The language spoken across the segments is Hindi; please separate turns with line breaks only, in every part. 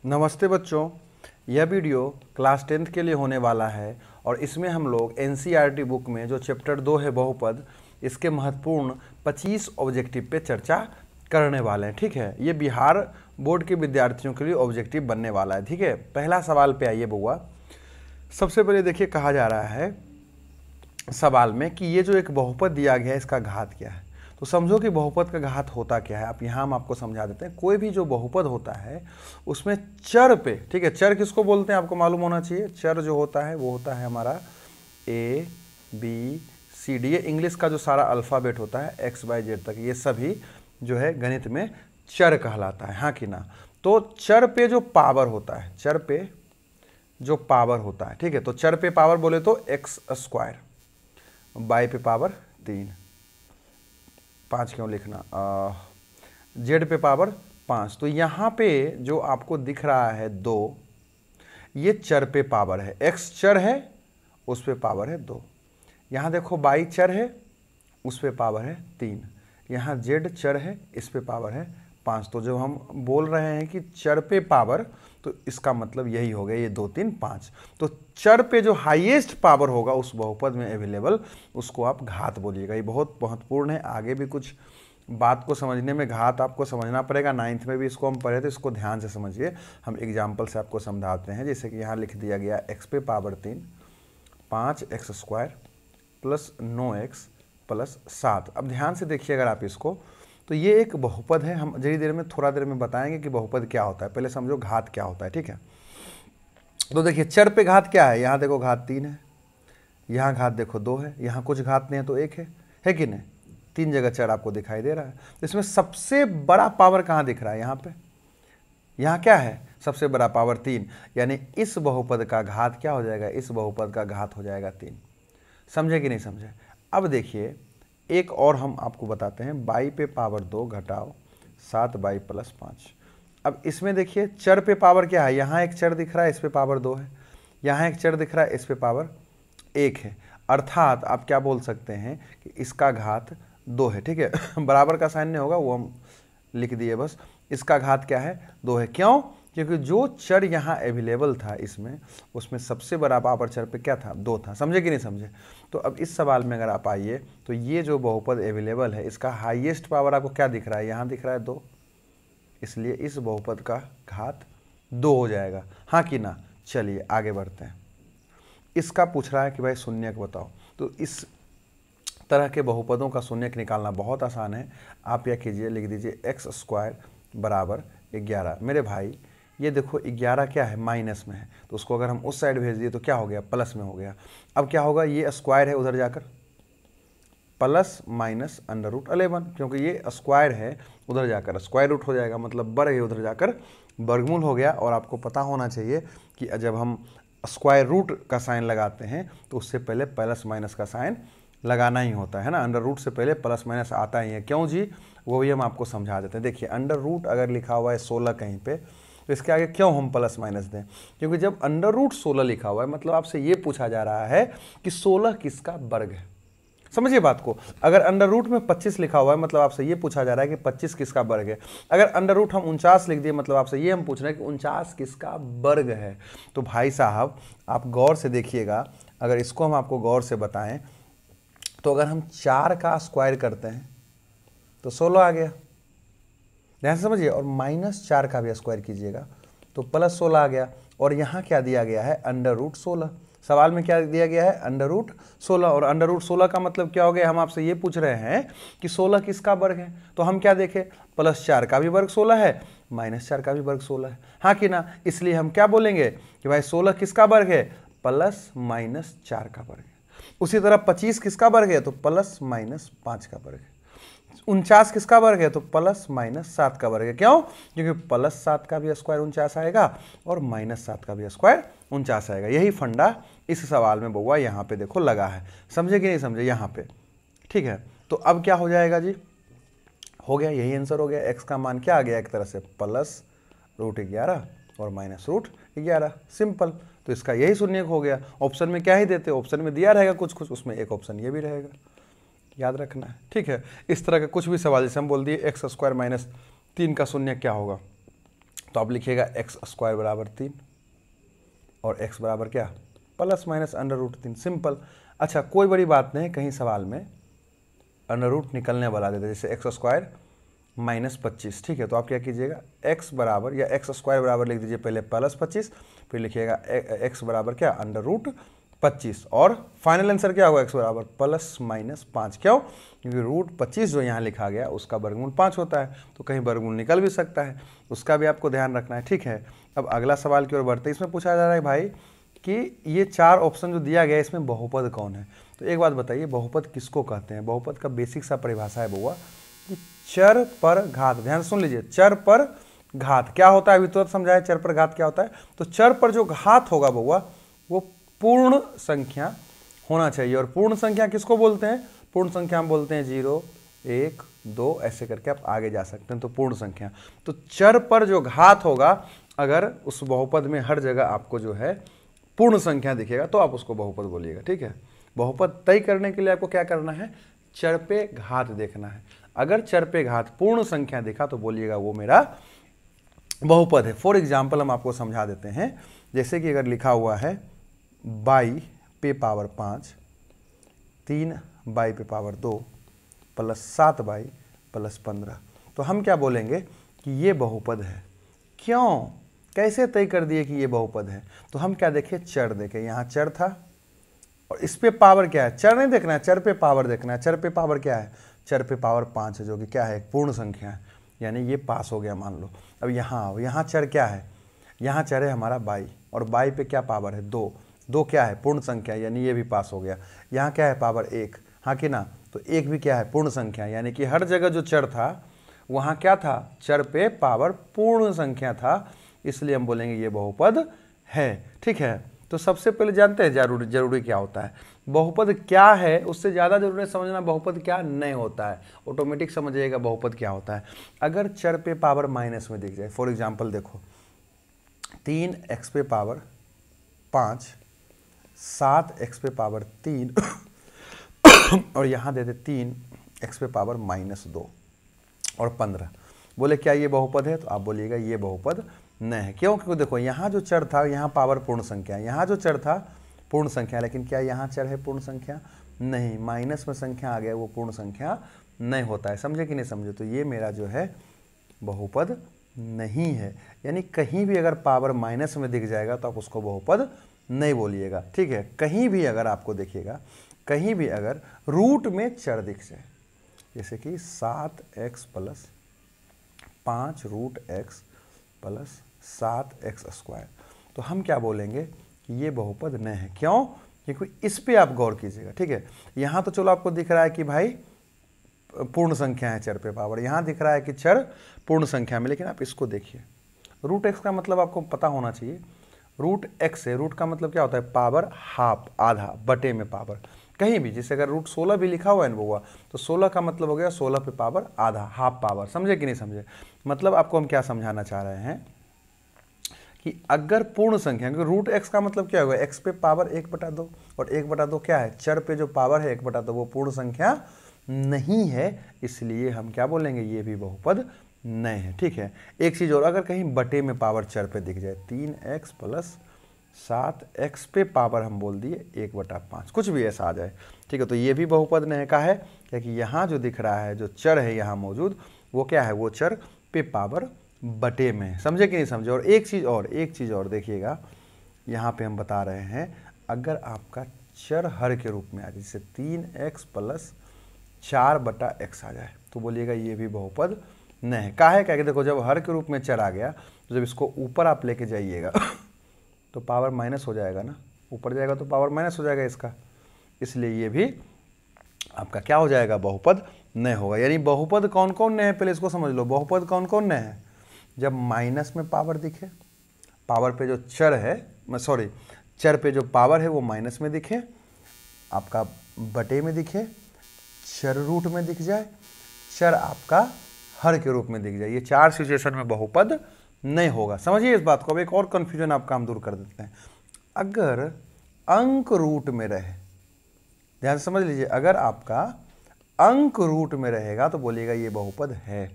नमस्ते बच्चों, यह वीडियो क्लास 10th के लिए होने वाला है और इसमें हम लोग एनसीईआरटी बुक में जो चैप्टर 2 है बहुपद, इसके महत्वपूर्ण 25 ऑब्जेक्टिव पे चर्चा करने वाले हैं। ठीक है, ये बिहार बोर्ड के विद्यार्थियों के लिए ऑब्जेक्टिव बनने वाला है। ठीक है, पहला सवाल पे आइए बउआ। सबसे पहले देखिए, कहा जा रहा है सवाल में कि ये जो एक बहुपद दिया गया है इसका घात क्या है। तो समझो कि बहुपद का घात होता क्या है। आप यहाँ हम आपको समझा देते हैं। कोई भी जो बहुपद होता है उसमें चर पे, ठीक है, चर किसको बोलते हैं आपको मालूम होना चाहिए। चर जो होता है वो होता है हमारा ए बी सी डी, ये इंग्लिश का जो सारा अल्फ़ाबेट होता है एक्स वाई जेड तक, ये सभी जो है गणित में चर कहलाता है, हाँ कि ना। तो चर पे जो पावर होता है, चर पे जो पावर होता है, ठीक है, तो चर पे पावर बोले तो एक्स स्क्वायर, बाई पे पावर 3, 5 क्यों लिखना, जेड पे पावर 5। तो यहाँ पे जो आपको दिख रहा है 2, ये चर पे पावर है। एक्स चर है, उस पे पावर है 2। यहाँ देखो बाई चर है, उस पे पावर है 3। यहाँ जेड चर है, इस पे पावर है 5। तो जब हम बोल रहे हैं कि चर पे पावर, तो इसका मतलब यही हो गया, ये 2 3 5। तो चर पे जो हाईएस्ट पावर होगा उस बहुपद में अवेलेबल, उसको आप घात बोलिएगा। ये बहुत महत्वपूर्ण है। आगे भी कुछ बात को समझने में घात आपको समझना पड़ेगा। 9th में भी इसको हम पढ़े, तो इसको ध्यान से समझिए। हम एग्जाम्पल से आपको समझाते हैं। जैसे कि यहाँ लिख दिया गया एक्स पे power 3, 5x square plus 9x plus 7। अब ध्यान से देखिए अगर आप इसको, तो ये एक बहुपद है। हम जरी देर में, थोड़ा देर में बताएंगे कि बहुपद क्या होता है। पहले समझो घात क्या होता है, ठीक है। तो देखिए चर पे घात क्या है। यहाँ देखो घात 3 है, यहाँ घात देखो 2 है, यहाँ कुछ घात नहीं है तो 1 है कि नहीं। 3 जगह चर आपको दिखाई दे रहा है। तो इसमें सबसे बड़ा पावर कहाँ दिख रहा है, यहाँ पे। यहाँ क्या है, सबसे बड़ा पावर 3, यानी इस बहुपद का घात क्या हो जाएगा, इस बहुपद का घात हो जाएगा 3। समझे कि नहीं समझे। अब देखिए एक और हम आपको बताते हैं, बाई पे पावर 2 घटाओ 7 बाई प्लस 5। अब इसमें देखिए चर पे पावर क्या है। यहाँ एक चर दिख रहा है, इस पे पावर 2 है। यहाँ एक चर दिख रहा है, इस पे पावर 1 है। अर्थात आप क्या बोल सकते हैं कि इसका घात 2 है, ठीक है। बराबर का साइन नहीं होगा, वो हम लिख दिए बस। इसका घात क्या है, 2 है। क्यों? क्योंकि जो चर यहाँ अवेलेबल था इसमें, उसमें सबसे बड़ा पावर चर पे क्या था, 2 था। समझे कि नहीं समझे। तो अब इस सवाल में अगर आप आइए, तो ये जो बहुपद अवेलेबल है इसका हाईएस्ट पावर आपको क्या दिख रहा है, यहाँ दिख रहा है 2, इसलिए इस बहुपद का घात 2 हो जाएगा, हाँ कि ना। चलिए आगे बढ़ते हैं। इसका पूछ रहा है कि भाई शून्यक बताओ। तो इस तरह के बहुपदों का शून्यक निकालना बहुत आसान है। आप क्या कीजिए, लिख दीजिए एक्स स्क्वायर बराबर 11। मेरे भाई ये देखो 11 क्या है, माइनस में है, तो उसको अगर हम उस साइड भेज दिए तो क्या हो गया, प्लस में हो गया। अब क्या होगा, ये स्क्वायर है उधर जाकर प्लस माइनस अंडर रूट 11, क्योंकि ये स्क्वायर है उधर जाकर स्क्वायर रूट हो जाएगा, मतलब वर्ग है उधर जाकर वर्गमूल हो गया। और आपको पता होना चाहिए कि जब हम स्क्वायर रूट का साइन लगाते हैं तो उससे पहले प्लस माइनस का साइन लगाना ही होता है ना। अंडर रूट से पहले प्लस माइनस आता ही है। क्यों जी, वो भी हम आपको समझा देते हैं। देखिए अंडर रूट अगर लिखा हुआ है 16 कहीं पे, तो इसके आगे क्यों हम प्लस माइनस दें, क्योंकि जब अंडर रूट 16 लिखा हुआ है मतलब आपसे ये पूछा जा रहा है कि 16 किसका वर्ग है। समझिए बात को। अगर अंडर रूट में 25 लिखा हुआ है मतलब आपसे ये पूछा जा रहा है कि 25 किसका वर्ग है। अगर अंडर रूट हम 49 लिख दिए मतलब आपसे ये हम पूछ रहे हैं कि 49 किसका वर्ग है। तो भाई साहब आप गौर से देखिएगा, अगर इसको हम आपको गौर से बताएं, तो अगर हम 4 का स्क्वायर करते हैं तो 16 आ गया, ध्यान से समझिए। और -4 का भी स्क्वायर कीजिएगा तो प्लस 16 आ गया। और यहाँ क्या दिया गया है, अंडर रूट 16। सवाल में क्या दिया गया है, अंडर रूट 16। और अंडर रूट 16 का मतलब क्या हो गया, हम आपसे ये पूछ रहे हैं कि 16 किसका वर्ग है। तो हम क्या देखें, +4 का भी वर्ग 16 है, -4 का भी वर्ग 16 है, हाँ कि ना। इसलिए हम क्या बोलेंगे कि भाई 16 किसका वर्ग है, +-4 का वर्ग है। उसी तरह 25 किसका वर्ग है, तो +-5 का वर्ग है। 49 किसका वर्ग है, तो +-7 का वर्ग है। क्यों? क्योंकि +7 का भी स्क्वायर 49 आएगा और -7 का भी स्क्वायर 49 आएगा। यही फंडा इस सवाल में बउआ यहाँ पे देखो लगा है। समझे कि नहीं समझे यहाँ पे, ठीक है। तो अब क्या हो जाएगा जी, हो गया, यही आंसर हो गया। एक्स का मान क्या आ गया, एक तरह से +√11 और -√11, सिंपल। तो इसका यही शून्यक हो गया। ऑप्शन में क्या ही देते, ऑप्शन में दिया रहेगा कुछ कुछ, उसमें एक ऑप्शन ये भी रहेगा, याद रखना है, ठीक है। इस तरह का कुछ भी सवाल, जैसे हम बोल दिए एक्स स्क्वायर -3 का शून्यक क्या होगा, तो आप लिखिएगा एक्स स्क्वायर बराबर 3 और एक्स बराबर क्या, plus minus under root 3, simple. अच्छा कोई बड़ी बात नहीं, कहीं सवाल में अंडर रूट निकलने वाला देते, जैसे एक्स स्क्वायर माइनस 25, ठीक है। तो आप क्या कीजिएगा, एक्स बराबर या एक्स स्क्वायर बराबर लिख दीजिए पहले प्लस 25, फिर लिखिएगा एक्स बराबर क्या, अंडर रूट 25, और फाइनल आंसर क्या होगा, एक्स बराबर प्लस माइनस 5। क्यों, क्योंकि रूट 25 जो यहाँ लिखा गया उसका वर्गमूल 5 होता है, तो कहीं वर्गमूल निकल भी सकता है, उसका भी आपको ध्यान रखना है, ठीक है। अब अगला सवाल की ओर बढ़ते, इसमें पूछा जा रहा है भाई कि ये 4 ऑप्शन जो दिया गया है इसमें बहुपद कौन है। तो एक बात बताइए, बहुपद किसको कहते हैं। बहुपद का बेसिक सा परिभाषा है बउआ कि चर पर घात, ध्यान सुन लीजिए, चर पर घात क्या होता है, अभी तो समझाया चर पर घात क्या होता है। तो चर पर जो घात होगा बउआ वो पूर्ण संख्या होना चाहिए, और पूर्ण संख्या किसको बोलते हैं, पूर्ण संख्या हम बोलते हैं 0 1 2 ऐसे करके आप आगे जा सकते हैं, तो पूर्ण संख्या। तो चर पर जो घात होगा, अगर उस बहुपद में हर जगह आपको जो है पूर्ण संख्या दिखेगा तो आप उसको बहुपद बोलिएगा, ठीक है। बहुपद तय करने के लिए आपको क्या करना है, चर पे घात देखना है। अगर चर पे घात पूर्ण संख्या दिखा तो बोलिएगा वो मेरा बहुपद है। फॉर एग्जाम्पल हम आपको समझा देते हैं, जैसे कि अगर लिखा हुआ है बाई पे पावर 5 3 बाई पे पावर 2 प्लस 7 बाई प्लस 15, तो हम क्या बोलेंगे कि ये बहुपद है। क्यों, कैसे तय कर दिए कि ये बहुपद है, तो हम क्या देखें, चर देखें, यहाँ चर था और इस पे पावर क्या है, चर नहीं देखना है, चर पे पावर देखना है। चर पे पावर क्या है, चर पे पावर 5 है, जो कि क्या है, एक पूर्ण संख्या है, यानी ये पास हो गया मान लो। अब यहाँ चर क्या है, यहाँ चर है हमारा बाई, और बाई पे क्या पावर है, 2, 2 क्या है, पूर्ण संख्या, यानी ये भी पास हो गया। यहाँ क्या है, पावर 1, हाँ कि ना, तो 1 भी क्या है, पूर्ण संख्या, यानी कि हर जगह जो चर था वहाँ क्या था, चर पे पावर पूर्ण संख्या था, इसलिए हम बोलेंगे ये बहुपद है, ठीक है। तो सबसे पहले जानते हैं जरूरी क्या होता है, बहुपद क्या है, उससे ज़्यादा जरूरी समझना बहुपद क्या नहीं होता है, ऑटोमेटिक समझिएगा बहुपद क्या होता है। अगर चर पे पावर माइनस में दिख जाए, फॉर एग्जांपल देखो 3x पे पावर 5 7x पे पावर 3 और यहाँ दे दे 3x पे पावर -2 और 15, बोले क्या ये बहुपद है, तो आप बोलिएगा ये बहुपद नहीं है। क्यों, क्योंकि देखो यहाँ जो चर था, यहाँ पावर पूर्ण संख्या, यहाँ जो चर था पूर्ण संख्या, लेकिन क्या यहाँ चर है पूर्ण संख्या, नहीं, माइनस में संख्या आ गया, वो पूर्ण संख्या नहीं होता है, समझे कि नहीं समझे। तो ये मेरा जो है बहुपद नहीं है, यानी कहीं भी अगर पावर माइनस में दिख जाएगा तो आप उसको बहुपद नहीं बोलिएगा, ठीक है। कहीं भी अगर आपको देखिएगा, कहीं भी अगर रूट में चर दिख जाए, जैसे कि 7x plus 5 root x plus 7x square, तो हम क्या बोलेंगे कि ये बहुपद नहीं है। क्यों, क्योंकि इस पे आप गौर कीजिएगा, ठीक है। यहाँ तो चलो आपको दिख रहा है कि भाई पूर्ण संख्या है चर पे पावर, यहाँ दिख रहा है कि चर पूर्ण संख्या में, लेकिन आप इसको देखिए, रूट x का मतलब आपको पता होना चाहिए, रूट x है, रूट का मतलब क्या होता है, पावर हाफ, आधा, बटे में पावर। कहीं भी जैसे अगर रूट 16 भी लिखा हुआ है ना बउआ, तो 16 का मतलब हो गया 16 पे पावर आधा, हाफ पावर, समझे कि नहीं समझे। मतलब आपको हम क्या समझाना चाह रहे हैं कि अगर पूर्ण संख्या, क्योंकि रूट x का मतलब क्या होगा, x पे पावर 1/2, और 1/2 क्या है, चर पे जो पावर है 1/2 वो पूर्ण संख्या नहीं है, इसलिए हम क्या बोलेंगे, ये भी बहुपद नहीं है, ठीक है। एक चीज़ और, अगर कहीं बटे में पावर चर पे दिख जाए, 3x प्लस 7x पे पावर हम बोल दिए 1/5, कुछ भी ऐसा आ जाए, ठीक है, तो ये भी बहुपद नहीं का है, क्योंकि यहाँ जो दिख रहा है, जो चर है यहाँ मौजूद, वो क्या है, वो चर पे पावर बटे में, समझे कि नहीं समझे। और एक चीज़ और देखिएगा, यहाँ पे हम बता रहे हैं, अगर आपका चर हर के रूप में आ जाए, जैसे 3x प्लस 4/x आ जाए, तो बोलिएगा ये भी बहुपद नहीं है। काहे, क्या देखो, जब हर के रूप में चर आ गया, तो जब इसको ऊपर आप लेके जाइएगा तो पावर माइनस हो जाएगा ना, ऊपर जाएगा तो पावर माइनस हो जाएगा इसका, इसलिए ये भी आपका क्या हो जाएगा, बहुपद नहीं होगा। यानी बहुपद कौन कौन नहीं है, पहले इसको समझ लो, बहुपद कौन कौन नहीं है, जब माइनस में पावर दिखे, पावर पे जो चर है, सॉरी चर पे जो पावर है वो माइनस में दिखे, आपका बटे में दिखे, चर रूट में दिख जाए, चर आपका हर के रूप में दिख जाए, ये 4 सिचुएशन में बहुपद नहीं होगा। समझिए इस बात को। अब एक और कन्फ्यूजन आपका हम दूर कर देते हैं, अगर अंक रूट में रहे, ध्यान से समझ लीजिए, अगर आपका अंक रूट में रहेगा तो बोलिएगा ये बहुपद है,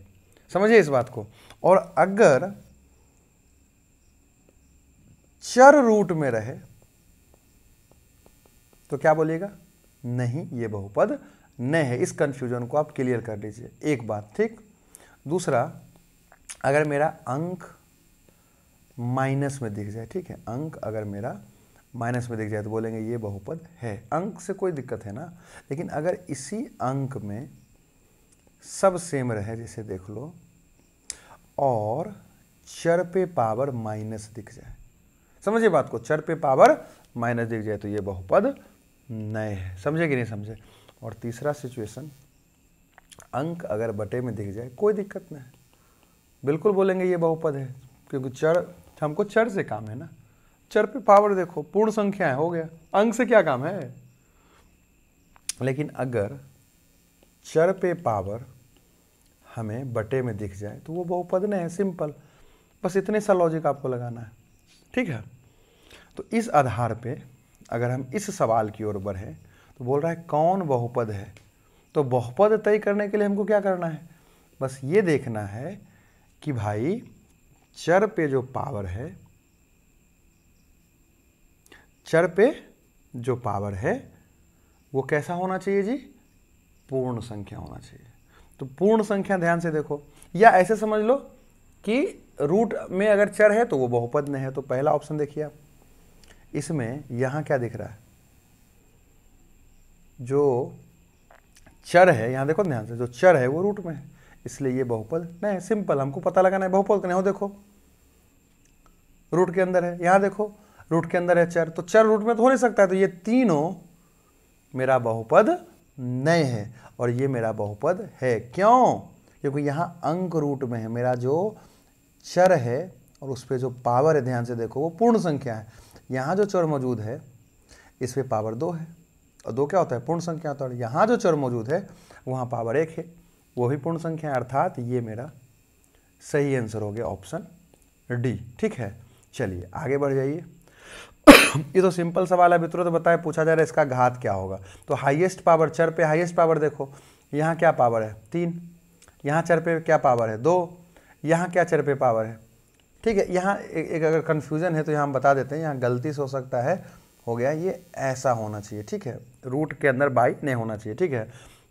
समझिए इस बात को। और अगर चर रूट में रहे तो क्या बोलिएगा, नहीं ये बहुपद नहीं है। इस कंफ्यूजन को आप क्लियर कर लीजिए, एक बात, ठीक। दूसरा, अगर मेरा अंक माइनस में दिख जाए, ठीक है, अंक अगर मेरा माइनस में दिख जाए तो बोलेंगे ये बहुपद है। अंक से कोई दिक्कत है ना, लेकिन अगर इसी अंक में सब सेम रहे, जैसे देख लो, और चर पे पावर माइनस दिख जाए, समझिए बात को, चर पे पावर माइनस दिख जाए तो ये बहुपद नहीं है। समझे कि नहीं समझे। और तीसरा सिचुएशन, अंक अगर बटे में दिख जाए, कोई दिक्कत नहीं, बिल्कुल बोलेंगे ये बहुपद है, क्योंकि चर, हमको चर से काम है ना, चर पे पावर देखो, पूर्ण संख्या है, हो गया, अंक से क्या काम है। लेकिन अगर चर पे पावर हमें बटे में दिख जाए तो वो बहुपद नहीं है, सिंपल, बस इतने सा लॉजिक आपको लगाना है, ठीक है। तो इस आधार पे अगर हम इस सवाल की ओर बढ़े तो बोल रहा है कौन बहुपद है, तो बहुपद तय करने के लिए हमको क्या करना है, बस ये देखना है कि भाई चर पे जो पावर है, चर पे जो पावर है वो कैसा होना चाहिए जी, पूर्ण संख्या होना चाहिए। तो पूर्ण संख्या ध्यान से देखो, या ऐसे समझ लो कि रूट में अगर चर है तो वो बहुपद नहीं है। तो पहला ऑप्शन देखिए आप, इसमें यहां क्या दिख रहा है, जो चर है, यहां देखो ध्यान से, जो चर है वो रूट में है, इसलिए ये बहुपद नहीं है। सिंपल, हमको पता लगाना है बहुपद नहीं हो, देखो रूट के अंदर है, यहां देखो रूट के अंदर है चर, तो चर रूट में तो हो नहीं सकता है, तो ये तीनों मेरा बहुपद नहीं है और ये मेरा बहुपद है। क्यों, क्योंकि यहां अंक रूट में है, मेरा जो चर है और उस पर जो पावर है, ध्यान से देखो, वो पूर्ण संख्या है। यहाँ जो चर मौजूद है इस पे पावर 2 है, और 2 क्या होता है, पूर्ण संख्या होता है। यहाँ जो चर मौजूद है वहाँ पावर 1 है, वो भी पूर्ण संख्या है, अर्थात ये मेरा सही आंसर हो गया ऑप्शन डी, ठीक है। चलिए आगे बढ़ जाइए। ये तो सिंपल सवाल है, मित्रों, तो बताए पूछा जा रहा है इसका घात क्या होगा। तो हाईएस्ट पावर, चर पे हाईएस्ट पावर देखो, यहाँ क्या पावर है 3, यहाँ चर पे क्या पावर है 2, यहाँ क्या चर पे पावर है, ठीक है। यहाँ एक अगर कन्फ्यूजन है तो यहाँ हम बता देते हैं, यहाँ गलती से हो सकता है हो गया, ये ऐसा होना चाहिए, ठीक है, रूट के अंदर बाई नहीं होना चाहिए, ठीक है,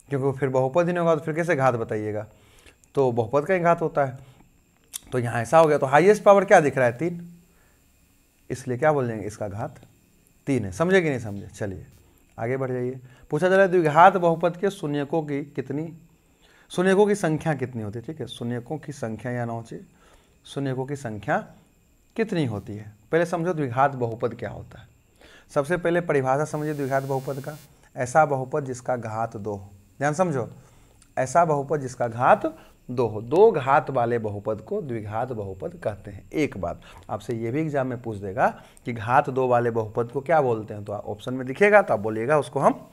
क्योंकि फिर बहुपद ही नहीं होगा तो फिर कैसे घात बताइएगा, तो बहुपद का ही घात होता है। तो यहाँ ऐसा हो गया, तो हाईएस्ट पावर क्या दिख रहा है 3, इसलिए क्या बोल देंगे, इसका घात 3 है। समझे कि नहीं समझे। चलिए आगे बढ़ जाइए। पूछा जा रहा है द्विघात बहुपद के शून्यकों की कितनी, शून्यकों की संख्या कितनी होती है, ठीक है, शून्यकों की संख्या या ना हो चाहिए, शून्यकों की संख्या कितनी होती है। पहले समझो द्विघात बहुपद क्या होता है। सबसे पहले परिभाषा समझिए द्विघात बहुपद का, ऐसा बहुपद जिसका घात 2 हो, ध्यान समझो, ऐसा बहुपद जिसका घात 2 हो, 2 घात वाले बहुपद को द्विघात बहुपद कहते हैं। एक बात आपसे ये भी एग्जाम में पूछ देगा कि घात 2 वाले बहुपद को क्या बोलते हैं, तो ऑप्शन में दिखेगा तो आप बोलिएगा उसको हम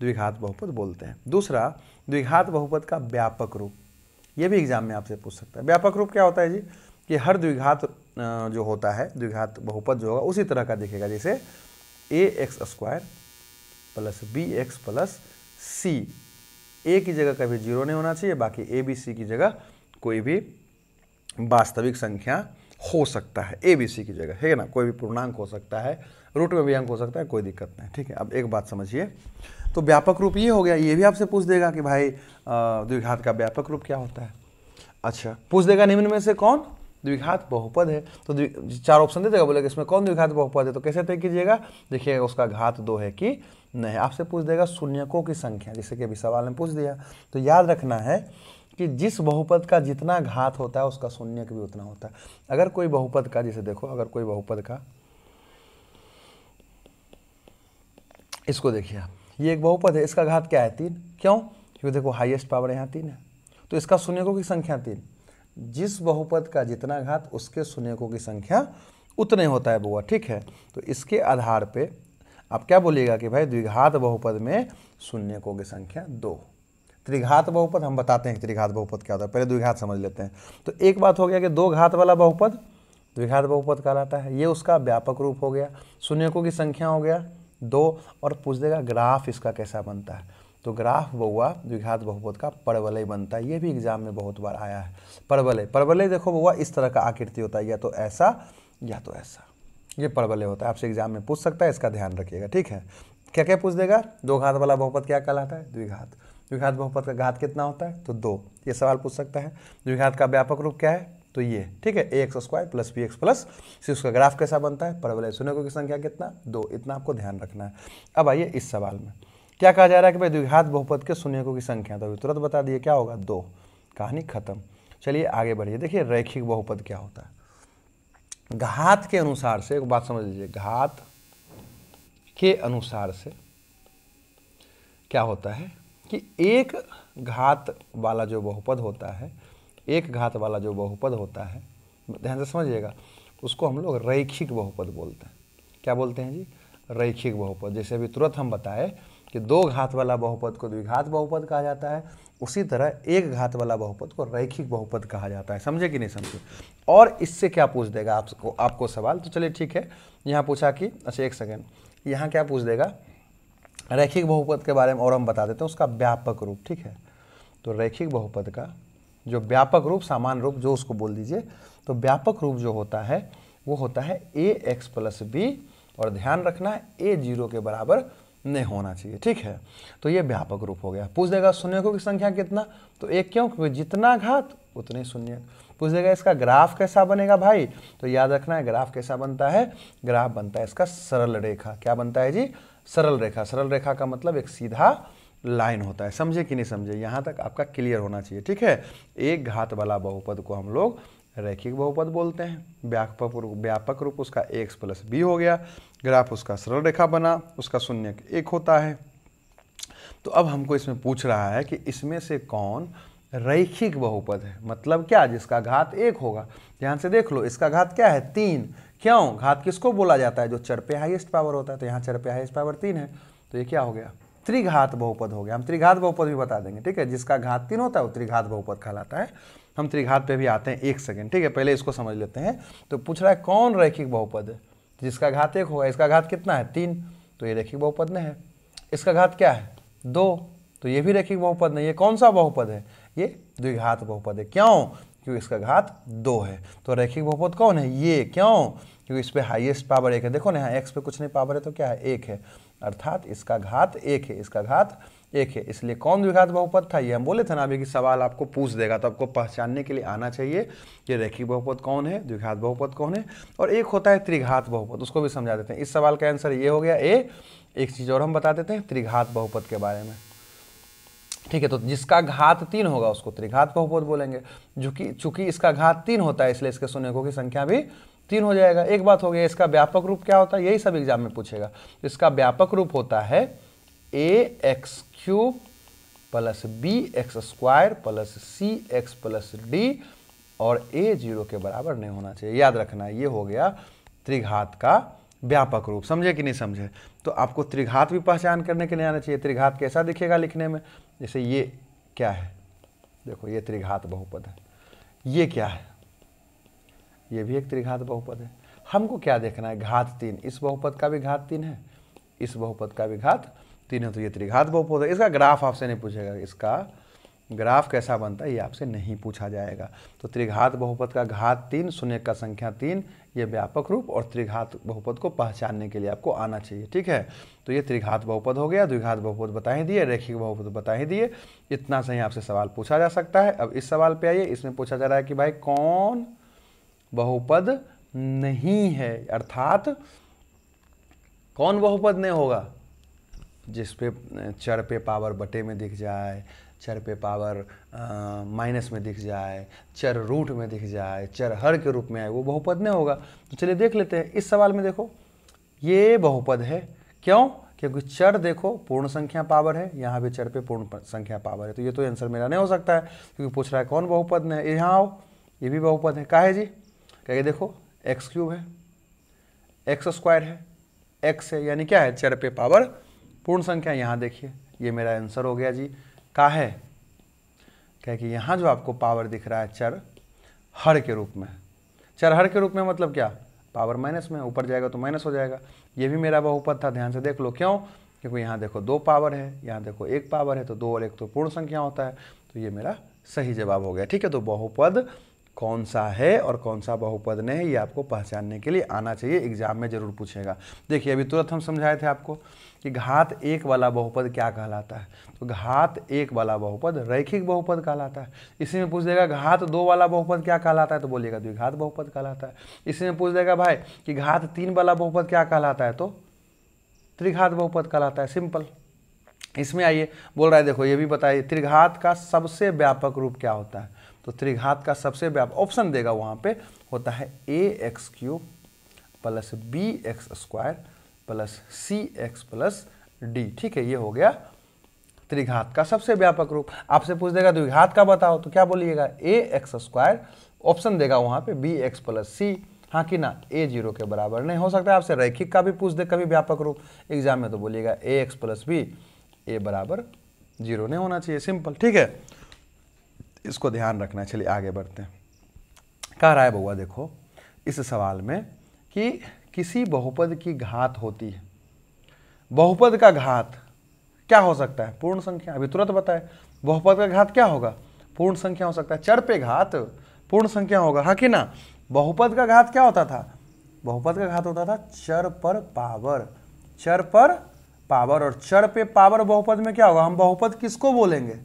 द्विघात बहुपद बोलते हैं। दूसरा, द्विघात बहुपद का व्यापक रूप, ये भी एग्जाम में आपसे पूछ सकता है। व्यापक रूप क्या होता है जी, कि हर द्विघात जो होता है, द्विघात बहुपद जो होगा उसी तरह का दिखेगा, जैसे ax² plus bx plus c, a की जगह कभी 0 नहीं होना चाहिए, बाकी a b c की जगह कोई भी वास्तविक संख्या हो सकता है, a b c की जगह, है ना, कोई भी पूर्णांक हो सकता है, रूट में भी अंक हो सकता है, कोई दिक्कत नहीं, ठीक है। अब एक बात समझिए, तो व्यापक रूप ये हो गया, ये भी आपसे पूछ देगा कि भाई द्विघात का व्यापक रूप क्या होता है। अच्छा, पूछ देगा निम्न में से कौन द्विघात बहुपद है, तो 4 ऑप्शन दे देगा, बोलेगा इसमें कौन द्विघात बहुपद है, तो कैसे तय कीजिएगा, देखिएगा उसका घात 2 है कि नहीं। आपसे पूछ देगा शून्यकों की संख्या, जैसे कि अभी सवाल में पूछ दिया, तो याद रखना है कि जिस बहुपद का जितना घात होता है उसका शून्यक भी उतना होता है। अगर कोई बहुपद का, जैसे देखो, अगर कोई बहुपद का, इसको देखिए आप, ये एक बहुपद है, इसका घात क्या है 3, क्यों, क्योंकि देखो हाईएस्ट पावर यहाँ 3 है, तो इसका शून्यकों की संख्या 3। जिस बहुपद का जितना घात उसके शून्यकों की संख्या उतने होता है बुआ, ठीक है। तो इसके आधार पे आप क्या बोलिएगा कि भाई द्विघात बहुपद में शून्यकों की संख्या 2। त्रिघात बहुपद हम बताते हैं, त्रिघात बहुपद क्या होता है, पहले द्विघात समझ लेते हैं। तो एक बात हो गया कि 2 घात वाला बहुपद द्विघात बहुपद कहलाता है, ये उसका व्यापक रूप हो गया, शून्यकों की संख्या हो गया 2, और पूछ देगा ग्राफ इसका कैसा बनता है, तो ग्राफ बउआ द्विघात बहुपद का परवलय बनता है। ये भी एग्जाम में बहुत बार आया है, परवलय। परवलय देखो बउआ इस तरह का आकृति होता है, या तो ऐसा या तो ऐसा, ये परवलय होता है, आपसे एग्जाम में पूछ सकता है, इसका ध्यान रखिएगा, ठीक है। क्या क्या पूछ देगा, दो घात वाला बहुपद क्या कहलाता है, द्विघात। द्विघात बहुपद का घात कितना होता है, तो 2, ये सवाल पूछ सकता है। द्विघात का व्यापक रूप क्या है, तो ये, ठीक है, ax² plus bx plus c, उसका ग्राफ कैसा बनता है, परवलय शून्यकों की संख्या कितना, 2, इतना आपको ध्यान रखना है। अब आइए इस सवाल में क्या कहा जा रहा है कि भाई द्विघात बहुपद के शून्यकों की संख्या, तो अभी तुरंत बता दिए क्या होगा, 2, कहानी खत्म। चलिए आगे बढ़िए, देखिए रैखिक बहुपद क्या होता है। घात के अनुसार से, एक बात समझ लीजिए, घात के अनुसार से क्या होता है कि एक घात वाला जो बहुपद होता है, एक घात वाला जो बहुपद होता है, ध्यान से समझिएगा, उसको हम लोग रैखिक बहुपद बोलते हैं। क्या बोलते हैं जी, रैखिक बहुपद। जैसे अभी तुरंत हम बताए कि दो घात वाला बहुपद को द्विघात बहुपद कहा जाता है, उसी तरह एक घात वाला बहुपद को रैखिक बहुपद कहा जाता है। समझे कि नहीं समझे। और इससे क्या पूछ देगा आपको सवाल, तो चलिए ठीक है, यहाँ पूछा कि, अच्छा एक सेकेंड, यहाँ क्या पूछ देगा, रैखिक बहुपद के बारे में और हम बता देते हैं, उसका व्यापक रूप, ठीक है। तो रैखिक बहुपद का जो व्यापक रूप, सामान्य रूप जो उसको बोल दीजिए, तो व्यापक रूप जो होता है वो होता है ax प्लस b, और ध्यान रखना है a 0 के बराबर नहीं होना चाहिए, ठीक है। तो ये व्यापक रूप हो गया। पूछ देगा शून्यकों की संख्या कितना, तो एक, क्यों, क्योंकि जितना घात उतने शून्य। पूछ देगा इसका ग्राफ कैसा बनेगा भाई, तो याद रखना है ग्राफ कैसा बनता है, ग्राफ बनता है इसका सरल रेखा। क्या बनता है जी, सरल रेखा। सरल रेखा का मतलब एक सीधा लाइन होता है। समझे कि नहीं समझे, यहाँ तक आपका क्लियर होना चाहिए, ठीक है। एक घात वाला बहुपद को हम लोग रैखिक बहुपद बोलते हैं। व्यापक रूप उसका ax प्लस b हो गया, ग्राफ उसका सरल रेखा बना, उसका शून्य 1 होता है। तो अब हमको इसमें पूछ रहा है कि इसमें से कौन रैखिक बहुपद है, मतलब क्या, जिसका घात 1 होगा। ध्यान से देख लो, इसका घात क्या है, 3। क्यों, घात किसको बोला जाता है, जो चर पे हाईएस्ट पावर होता है, तो यहाँ चर पे हाईएस्ट पावर 3 है, तो ये क्या हो गया, त्रिघात बहुपद हो गया। हम त्रिघात बहुपद भी बता देंगे, ठीक है। जिसका घात 3 होता है वो त्रिघात बहुपद कहलाता है। हम त्रिघात पे भी आते हैं, एक सेकंड, ठीक है, पहले इसको समझ लेते हैं। तो पूछ रहा है कौन रैखिक बहुपद है, जिसका घात 1 होगा, इसका घात कितना है, 3, तो ये रैखिक बहुपद नहीं है। इसका घात क्या है, 2, तो ये भी रैखिक बहुपद नहीं। ये कौन सा बहुपद है, ये द्विघात बहुपद है। क्यों, क्योंकि इसका घात 2 है। तो रैखिक बहुपद कौन है, ये। क्यों, क्योंकि इस पे हाईएस्ट पावर 1 है। देखो ना, यहाँ x पे कुछ नहीं पावर है, तो क्या है, 1 है, अर्थात इसका घात 1 है, इसका घात 1 है। इसलिए कौन द्विघात बहुपद था, ये हम बोले थे ना अभी कि सवाल आपको पूछ देगा, तो आपको पहचानने के लिए आना चाहिए कि रैखिक बहुपद कौन है, द्विघात बहुपद कौन है। और एक होता है त्रिघात बहुपद, उसको भी समझा देते हैं। इस सवाल का आंसर ये हो गया ए। एक चीज़ और हम बता देते हैं त्रिघात बहुपद के बारे में, ठीक है। तो जिसका घात 3 होगा उसको त्रिघात बहुपद बोलेंगे। चूंकि इसका घात 3 होता है, इसलिए इसके शून्यकों की संख्या भी 3 हो जाएगा। एक बात हो गया, इसका व्यापक रूप क्या होता है, यही सब एग्जाम में पूछेगा। इसका व्यापक रूप होता है ax³ plus bx² plus cx plus d, और a 0 के बराबर नहीं होना चाहिए। याद रखना है, ये हो गया त्रिघात का व्यापक रूप। समझे कि नहीं समझे। तो आपको त्रिघात भी पहचान करने के लिए आना चाहिए। त्रिघात कैसा दिखेगा लिखने में, जैसे ये क्या है, देखो ये त्रिघात बहुपद है। ये क्या है, ये भी एक त्रिघात बहुपद है। हमको क्या देखना है, घात 3, इस बहुपद का भी घात 3 है, इस बहुपद का भी घात 3 है, तो ये त्रिघात बहुपद है। इसका ग्राफ आपसे नहीं पूछेगा, इसका ग्राफ कैसा बनता है ये आपसे नहीं पूछा जाएगा। तो त्रिघात बहुपद का घात 3, शून्य का संख्या 3, ये व्यापक रूप और त्रिघात बहुपद को पहचानने के लिए आपको आना चाहिए, ठीक है। तो ये त्रिघात बहुपद हो गया, द्विघात बहुपद बता ही दिए, रैखिक बहुपद बता ही दिए। इतना सही आपसे सवाल पूछा जा सकता है। अब इस सवाल पे आइए, इसमें पूछा जा रहा है कि भाई कौन बहुपद नहीं है, अर्थात कौन बहुपद नहीं होगा, जिस पे चर पे पावर बटे में दिख जाए, चर पे पावर माइनस में दिख जाए, चर रूट में दिख जाए, चर हर के रूप में आए, वो बहुपद नहीं होगा। तो चलिए देख लेते हैं। इस सवाल में देखो ये बहुपद है। क्यों, क्योंकि चर देखो पूर्ण संख्या पावर है, यहाँ भी चर पे पूर्ण संख्या पावर है, तो ये तो आंसर मेरा नहीं हो सकता है, क्योंकि पूछ रहा है कौन बहुपद नहीं है। यहाँ आओ, ये भी बहुपद है। काहे जी, कहे देखो x³ है, x² है, x है, यानी क्या है, चर पे पावर पूर्ण संख्या। यहाँ देखिए ये मेरा आंसर हो गया जी। का है, क्या कि यहाँ जो आपको पावर दिख रहा है चर हर के रूप में, चर हर के रूप में मतलब क्या, पावर माइनस में, ऊपर जाएगा तो माइनस हो जाएगा। ये भी मेरा बहुपद था, ध्यान से देख लो। क्यों, क्योंकि यहाँ देखो 2 पावर है, यहाँ देखो 1 पावर है, तो 2 और 1 तो पूर्ण संख्या होता है। तो ये मेरा सही जवाब हो गया, ठीक है। तो बहुपद कौन सा है और कौन सा बहुपद नहीं है, ये आपको पहचानने के लिए आना चाहिए, एग्जाम में जरूर पूछेगा। देखिए अभी तुरंत हम समझाए थे आपको कि घात 1 वाला बहुपद क्या कहलाता है, तो घात 1 वाला बहुपद रैखिक बहुपद कहलाता है। इसी में पूछ देगा घात 2 वाला बहुपद क्या कहलाता है, तो बोलिएगा द्विघात बहुपद कहलाता है। इसी में पूछ देगा भाई कि घात 3 वाला बहुपद क्या कहलाता है, तो त्रिघात बहुपद कहलाता है, सिंपल। इसमें आइए बोल रहा है, देखो ये भी बताइए त्रिघात का सबसे व्यापक रूप क्या होता है, तो त्रिघात का सबसे व्यापक ऑप्शन देगा वहाँ पे होता है ax³ plus bx² plus cx plus d। ठीक है, ये हो गया त्रिघात का सबसे व्यापक रूप। आपसे पूछ देगा द्विघात का बताओ, तो क्या बोलिएगा ax², ऑप्शन देगा वहाँ पे bx प्लस c, हाँ कि ना, a 0 के बराबर नहीं। हो सकता है आपसे रैखिक का भी पूछ दे कभी व्यापक रूप एग्जाम में, तो बोलिएगा ax प्लस b, a बराबर 0 नहीं होना चाहिए, सिंपल। ठीक है, इसको ध्यान रखना। चलिए आगे बढ़ते हैं। कह रहा है बउआ देखो इस सवाल में कि किसी बहुपद की घात होती है, बहुपद का घात क्या हो सकता है, पूर्ण संख्या। अभी तुरंत बताए बहुपद का घात क्या होगा, पूर्ण संख्या हो सकता है। चर पे घात पूर्ण संख्या होगा, हाँ कि ना। बहुपद का घात क्या होता था, बहुपद का घात होता था चर पर पावर, चर पर पावर, और चर पे पावर बहुपद में क्या होगा, हम बहुपद किसको बोलेंगे,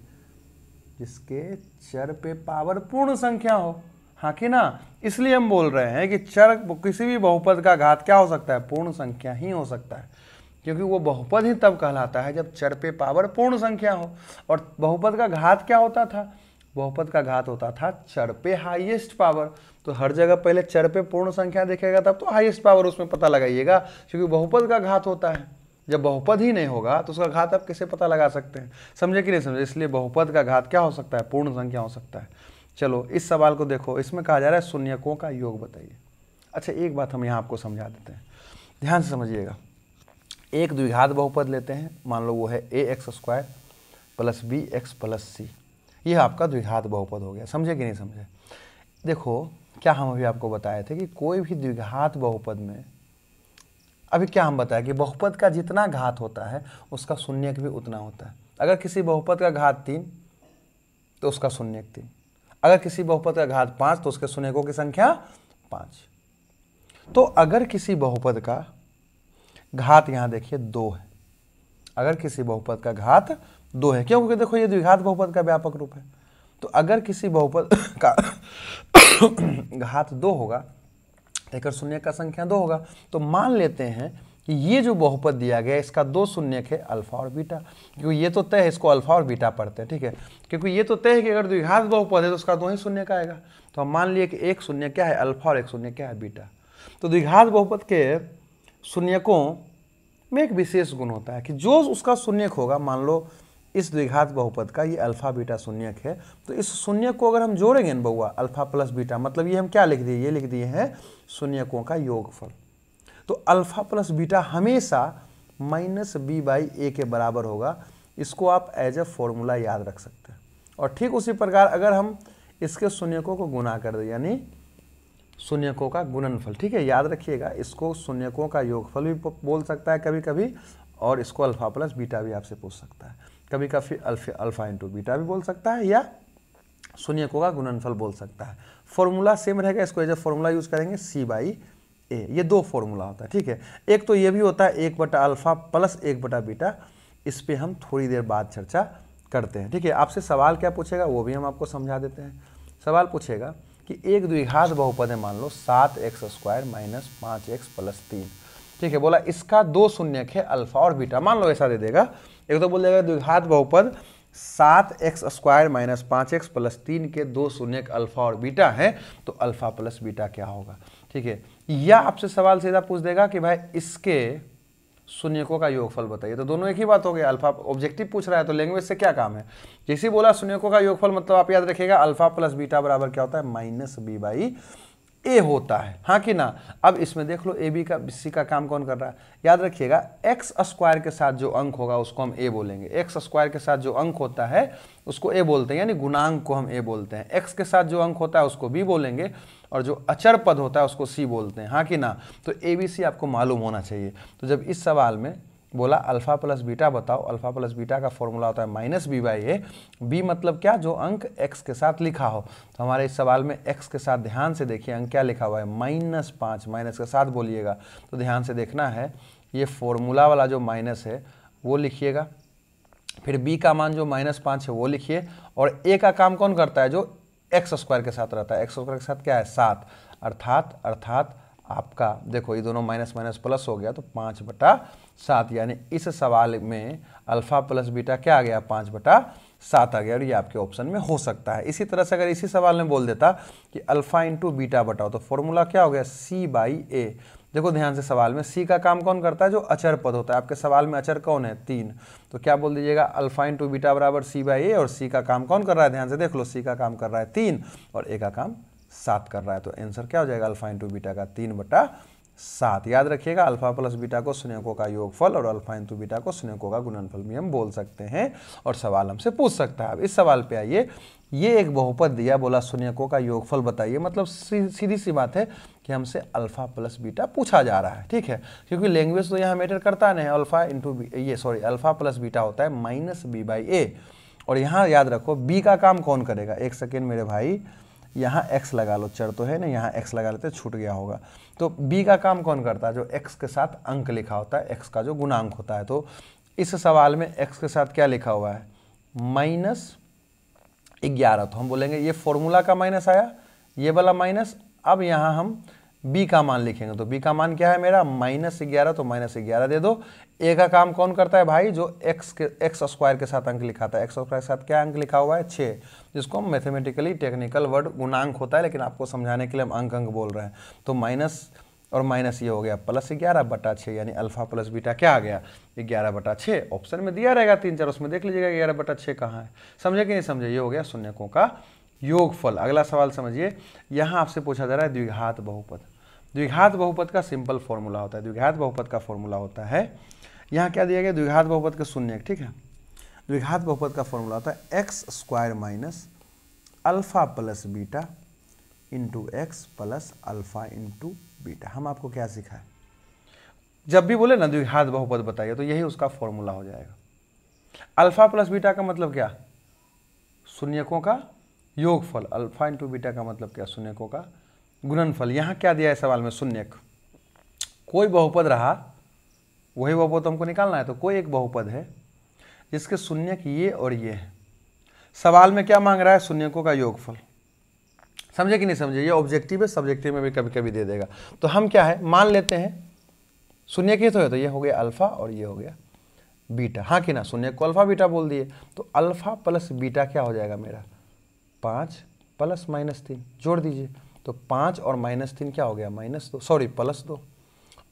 जिसके चर पे पावर पूर्ण संख्या हो, हाँ कि ना। इसलिए हम बोल रहे हैं कि चर किसी भी बहुपद का घात क्या हो सकता है, पूर्ण संख्या ही हो सकता है, क्योंकि वो बहुपद ही तब कहलाता है जब चर पे पावर पूर्ण संख्या हो। और बहुपद का घात क्या होता था, बहुपद का घात होता था चर पे हाईएस्ट पावर। तो हर जगह पहले चर पे पूर्ण संख्या देखेगा तब तो हाईएस्ट पावर उसमें पता लगाइएगा, क्योंकि बहुपद का घात होता है। जब बहुपद ही नहीं होगा तो उसका घात आप कैसे पता लगा सकते हैं, समझे कि नहीं समझे। इसलिए बहुपद का घात क्या हो सकता है, पूर्ण संख्या हो सकता है। चलो इस सवाल को देखो, इसमें कहा जा रहा है शून्यकों का योग बताइए। अच्छा एक बात हम यहाँ आपको समझा देते हैं, ध्यान से समझिएगा। एक द्विघात बहुपद लेते हैं, मान लो वो है ax² plus bx plus c, ये आपका द्विघात बहुपद हो गया, समझे कि नहीं समझे। देखो क्या हम अभी आपको बताए थे कि कोई भी द्विघात बहुपद में, अभी क्या हम बताए कि बहुपद का जितना घात होता है उसका शून्यक भी उतना होता है। अगर किसी बहुपद का घात 3 तो उसका शून्यक 3, अगर किसी बहुपद का घात 5 तो उसके शून्यकों की संख्या 5। तो अगर किसी बहुपद का घात यहाँ देखिए 2 है, अगर किसी बहुपद का घात 2 है, क्योंकि देखो ये द्विघात बहुपद का व्यापक रूप है, तो अगर किसी बहुपद का घात 2 होगा लेकर शून्य का संख्या 2 होगा, तो मान लेते हैं कि ये जो बहुपद दिया गया इसका 2 शून्यक है अल्फा और बीटा, क्योंकि ये तो तय है, इसको अल्फा और बीटा पढ़ते हैं, ठीक है। क्योंकि ये तो तय है कि अगर द्विघात बहुपद है तो उसका 2 ही शून्यक आएगा। तो हम मान लिए कि एक शून्य क्या है अल्फा और एक शून्य क्या है बीटा। तो द्विघात बहुपद के शून्यकों में एक विशेष गुण होता है कि जो उसका शून्यक होगा, मान लो इस द्विघात बहुपद का ये अल्फा बीटा शून्यक है, तो इस शून्यक को अगर हम जोड़ेंगे ना बउआ अल्फा प्लस बीटा, मतलब ये हम क्या लिख दिए, ये लिख दिए हैं शून्यकों का योगफल। तो अल्फा प्लस बीटा हमेशा -b/a के बराबर होगा। इसको आप एज ए फॉर्मूला याद रख सकते हैं। और ठीक उसी प्रकार अगर हम इसके शून्यकों को गुना कर दें, यानी शून्यकों का गुणनफल, ठीक है, याद रखिएगा, इसको शून्यकों का योगफल भी बोल सकता है कभी कभी, और इसको अल्फा प्लस बीटा भी आपसे पूछ सकता है कभी कभी, अल्फा इंटू बीटा भी बोल सकता है, या शून्यकों का गुणनफल बोल सकता है। फॉर्मूला सेम रहेगा, इसको एज ए फॉर्मूला यूज करेंगे c/a। ये 2 फॉर्मूला होता है, ठीक है। एक तो ये भी होता है 1/अल्फा प्लस 1/बीटा, इस पे हम थोड़ी देर बाद चर्चा करते हैं, ठीक है। आपसे सवाल क्या पूछेगा वो भी हम आपको समझा देते हैं। सवाल पूछेगा कि एक द्विघात बहुपद है, मान लो 7x² - 5x + 3, ठीक है। बोला इसका 2 शून्यक है अल्फा और बीटा, मान लो ऐसा दे देगा। एक तो बोल देगा द्विघात बहुपद 7x² - 5x + 3 के 2 शून्यक अल्फा और बीटा है, तो अल्फा प्लस बीटा क्या होगा, ठीक है। या आपसे सवाल सीधा पूछ देगा कि भाई इसके शून्यकों का योगफल बताइए, तो दोनों एक ही बात हो गई। अल्फा ऑब्जेक्टिव पूछ रहा है तो लैंग्वेज से क्या काम है, जैसे ही बोला शून्यकों का योगफल, मतलब आप याद रखिएगा अल्फा प्लस बीटा बराबर क्या होता है -b/a होता है, हाँ कि ना। अब इसमें देख लो ए बी का सी का काम कौन कर रहा है, याद रखिएगा x² के साथ जो अंक होगा उसको हम a बोलेंगे, x² के साथ जो अंक होता है उसको a बोलते हैं, यानी गुणांक को हम a बोलते हैं। x के साथ जो अंक होता है उसको b बोलेंगे, और जो अचर पद होता है उसको c बोलते हैं, हाँ कि ना। तो ABC आपको मालूम होना चाहिए। तो जब इस सवाल में बोला अल्फा प्लस बीटा बताओ। अल्फा प्लस बीटा का फॉर्मूला होता है minus b by a. B मतलब क्या, जो अंक एक्स के साथ लिखा हो। तो हमारे इस सवाल में एक्स के साथ ध्यान से देखिए अंक क्या लिखा हुआ है, -5। माइनस के साथ बोलिएगा तो ध्यान से देखना है, ये फॉर्मूला वाला जो माइनस है वो लिखिएगा, फिर बी का मान जो -5 है वो लिखिए, और ए का काम कौन करता है, जो एक्स स्क्वायर के साथ रहता है। एक्स स्क्वायर के साथ क्या है, 7। अर्थात आपका देखो ये दोनों माइनस माइनस प्लस हो गया तो 5/7, यानी इस सवाल में अल्फा प्लस बीटा क्या आ गया, 5/7 आ गया, और ये आपके ऑप्शन में हो सकता है। इसी तरह से अगर इसी सवाल में बोल देता कि अल्फा इंटू बीटा बताओ, तो फॉर्मूला क्या हो गया, C/A। देखो ध्यान से, सवाल में सी का काम कौन करता है, जो अचर पद होता है। आपके सवाल में अचर कौन है, 3। तो क्या बोल दीजिएगा, अल्फा इंटू बीटा बराबर C/A, और सी का काम कौन कर रहा है, ध्यान से देख लो, सी का काम कर रहा है 3 और ए का काम 7 कर रहा है। तो आंसर क्या हो जाएगा, अल्फा इंटू बीटा का 3/7। याद रखिएगा, अल्फा प्लस बीटा को शून्यकों का योगफल और अल्फा इंटू बीटा को शून्यकों का गुणनफल भी हम बोल सकते हैं, और सवाल हमसे पूछ सकता है। अब इस सवाल पे आइए, ये एक बहुपद दिया, बोला शून्यकों का योगफल बताइए, मतलब सीधी सी बात है कि हमसे अल्फा प्लस बीटा पूछा जा रहा है, ठीक है, क्योंकि लैंग्वेज तो यहाँ मैटर करता नहीं है। Alpha into alpha plus beta होता है -b/a, और यहाँ याद रखो b का काम कौन करेगा, एक सेकेंड मेरे भाई, यहाँ x लगा लो, चर तो है ना, यहाँ x लगा लेते, छूट गया होगा। तो b का काम कौन करता है, जो x के साथ अंक लिखा होता है, x का जो गुणांक होता है। तो इस सवाल में x के साथ क्या लिखा हुआ है, -11। तो हम बोलेंगे ये फॉर्मूला का माइनस आया, ये वाला माइनस। अब यहाँ हम b का मान लिखेंगे, तो b का मान क्या है मेरा, -11, तो -11 दे दो। a का काम कौन करता है भाई, जो एक्स स्क्वायर के साथ अंक लिखा था। एक्स स्क्वायर के साथ क्या अंक लिखा हुआ है, 6, जिसको हम मैथमेटिकली टेक्निकल वर्ड गुणांक होता है, लेकिन आपको समझाने के लिए हम अंक बोल रहे हैं। तो माइनस और माइनस ये हो गया +11/6, यानी अल्फा प्लस बीटा क्या आ गया, 11/6। ऑप्शन में दिया रहेगा 3-4, उसमें देख लीजिएगा 11/6 कहाँ है। समझे कि नहीं समझे, ये हो गया शून्यकों का योगफल। अगला सवाल समझिए, यहाँ आपसे पूछा जा रहा है द्विघात बहुपद। द्विघात बहुपद का सिंपल फॉर्मूला होता है, द्विघात बहुपद का फॉर्मूला होता है, यहाँ क्या दिया गया, द्विघात बहुपद के शून्यक, ठीक है। द्विघात बहुपद का फॉर्मूला होता है x² - alpha plus beta into x plus alpha into beta. हम आपको क्या सिखाए, जब भी बोले ना द्विघात बहुपद बताइए, तो यही उसका फॉर्मूला हो जाएगा। अल्फा प्लस बीटा का मतलब क्या, शून्यकों का योगफल। अल्फा इंटू बीटा का मतलब क्या, शून्यकों का गुणनफल। यहाँ क्या दिया है सवाल में, शून्यक। कोई बहुपद रहा, वही बहुपद हमको निकालना है। तो कोई एक बहुपद है जिसके शून्यक ये और ये है। सवाल में क्या मांग रहा है, शून्यकों का योगफल। समझे कि नहीं समझे, ये ऑब्जेक्टिव है, सब्जेक्टिव में भी कभी कभी दे देगा। तो हम क्या है, मान लेते हैं शून्यक ही तो है, तो ये हो गया अल्फा और ये हो गया बीटा, हाँ कि ना, शून्यक को अल्फा बीटा बोल दिए। तो अल्फा प्लस बीटा क्या हो जाएगा मेरा, 5 प्लस -3, जोड़ दीजिए। तो 5 और -3 क्या हो गया, +2,